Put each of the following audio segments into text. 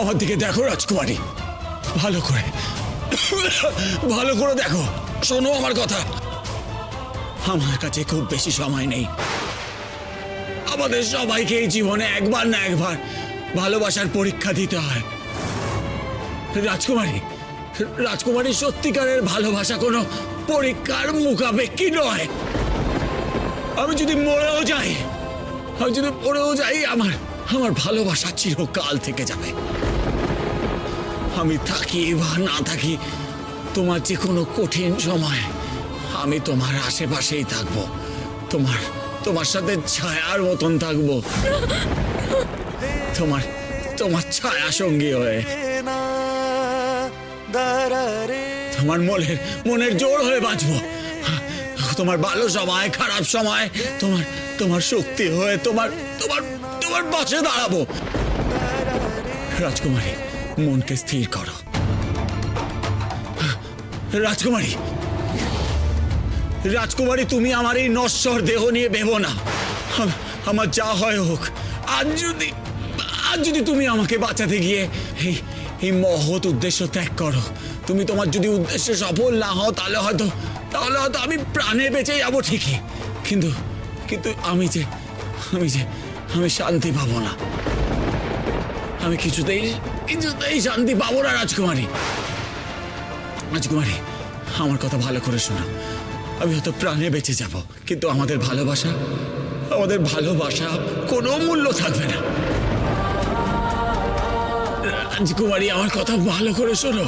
আমার দিকে দেখো রাজকুমারী, ভালো করে ভালো করে দেখো, শোনো আমার কথা। আমার কাছে খুব বেশি সময় নেই। আমাদের সবাইকে এই জীবনে একবার না একবার ভালোবাসার পরীক্ষা দিতে হয়। রাজকুমারী, রাজকুমারী, সত্যিকারের ভালোবাসা কোনো পরীক্ষার মুখাপেক্ষী নয়। আমি যদি মরেও যাই, আমার আমার ভালোবাসা চিরকাল থেকে যাবে। আমি থাকি বা না থাকি, তোমার যে কোনো কঠিন সময় আমি তোমার আশেপাশেই থাকবো, তোমার সাথে ছায়ার মতন থাকবো, তোমার ছায়া সঙ্গী হয়ে, তোমার মনের জোর হয়ে বাঁচবো। তোমার ভালো সময়, খারাপ সময় তোমার শক্তি হয়ে তোমার পাশে দাঁড়াবো। রাজকুমারী, মনকে স্থির করো। রাজকুমারী, তুমি আমার এই নশ্বর দেহ নিয়ে ভেবো না। আমার যা হয় হোক, আজ যদি তুমি আমাকে বাঁচাতে গিয়ে এই মহৎ উদ্দেশ্য ত্যাগ করো, তুমি তোমার যদি উদ্দেশ্যে সফল না হও, তাহলে হয়তো আমি প্রাণে বেঁচে যাবো ঠিকই, কিন্তু আমি শান্তি পাবো না। আমি কিছুতেই শান্তি পাবো না। রাজকুমারী, আমার কথা ভালো করে শোনো। আমি হয়তো প্রাণে বেঁচে যাব, কিন্তু আমাদের ভালোবাসা কোনো মূল্য থাকবে না। রাজকুমারী, আমার কথা ভালো করে শোনো।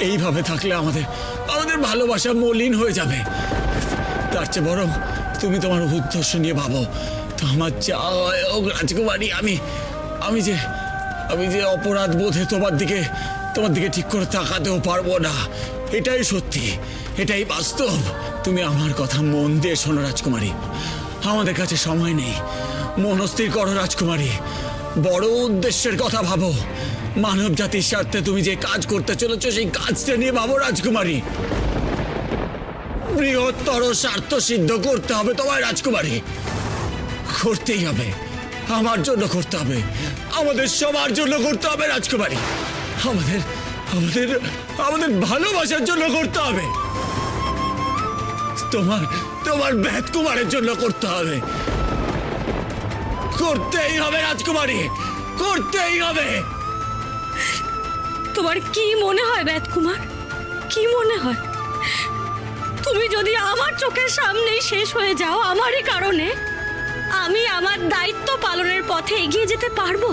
এইভাবে থাকলে আমাদের ভালোবাসা মলিন হয়ে যাবে। তার চেয়ে বরং তুমি তোমার উদ্দেশ্য নিয়ে ভাবো। তো আমার যা হয় হোক রাজকুমারী, আমি যে অপরাধ বোধে তোমার দিকে ঠিক করে তাকাতেও পারবো না। এটাই সত্যি, এটাই বাস্তব। তুমি আমার কথা মন দিয়ে শোনো রাজকুমারী। আমাদের কাছে সময় নেই, মনস্থির করো রাজকুমারী। বড় উদ্দেশ্যের কথা ভাবো। মানব জাতির স্বার্থে তুমি যে কাজ করতে চলেছো, সেই কাজটা নিয়ে ভাবো রাজকুমারী। বৃহত্তর স্বার্থ সিদ্ধ করতে হবে তোমায় রাজকুমারী, করতেই হবে। আমার জন্য করতে হবে, আমাদের সবার জন্য করতে হবে রাজকুমারী। আমাদের ভালোবাসার জন্য করতে হবে। তোমার বেদ কুমারের জন্য করতে হবে। করতেই হবে রাজকুমারী, করতেই হবে। তোমার কি মনে হয় বেদ কুমার, কি মনে হয় তুমি যদি আমার চোখের সামনেই শেষ হয়ে যাও আমারই কারণে, আমি আমার দায়িত্ব পালনের পথে এগিয়ে যেতে পারবো?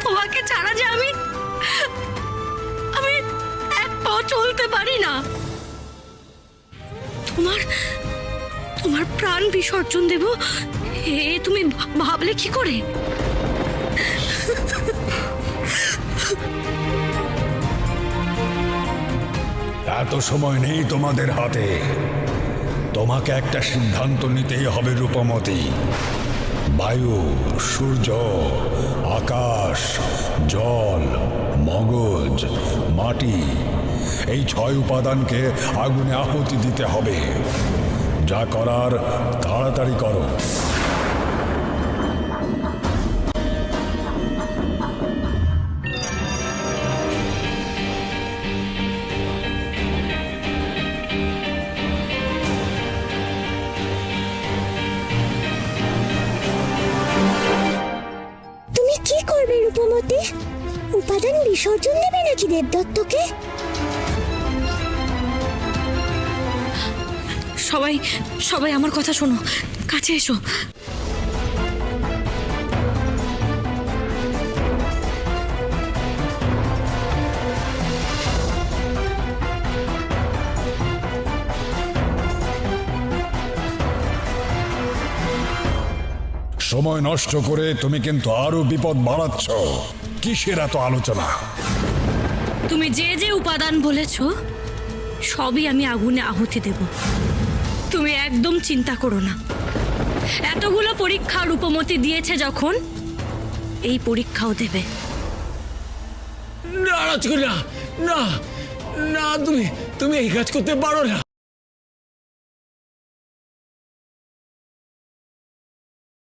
তোমাকে ছাড়া যে আমি এক পাও চলতে পারি না। তোমার প্রাণ বিসর্জন দেব, এ তুমি ভাবলে কি করে? এত সময় নেই তোমাদের হাতে। তোমাকে একটা সিদ্ধান্ত নিতেই হবে রূপমতী। বায়ু, সূর্য, আকাশ, জল, মগজ, মাটি, এই 6 উপাদানকে আগুনে আহুতি দিতে হবে। যা করার তাড়াতাড়ি করো। রূপমতি, উপাদান বিসর্জন দেবে নাকি দেবদত্তকে? সবাই আমার কথা শোনো, কাছে এসো। সময় নষ্ট করে তুমি কিন্তু আরো বিপদ বাড়াচ্ছ। কিসের এত আলোচনা? তুমি যে যে উপাদান বলেছ সবই আমি আগুনে আহুতি দেব। তুমি একদম চিন্তা করো না। এতগুলো পরীক্ষা রূপমতি দিয়েছে যখন, এই পরীক্ষাও দেবে। না রাজকন্যা, না না, তুমি এই কাজ করতে পারো না।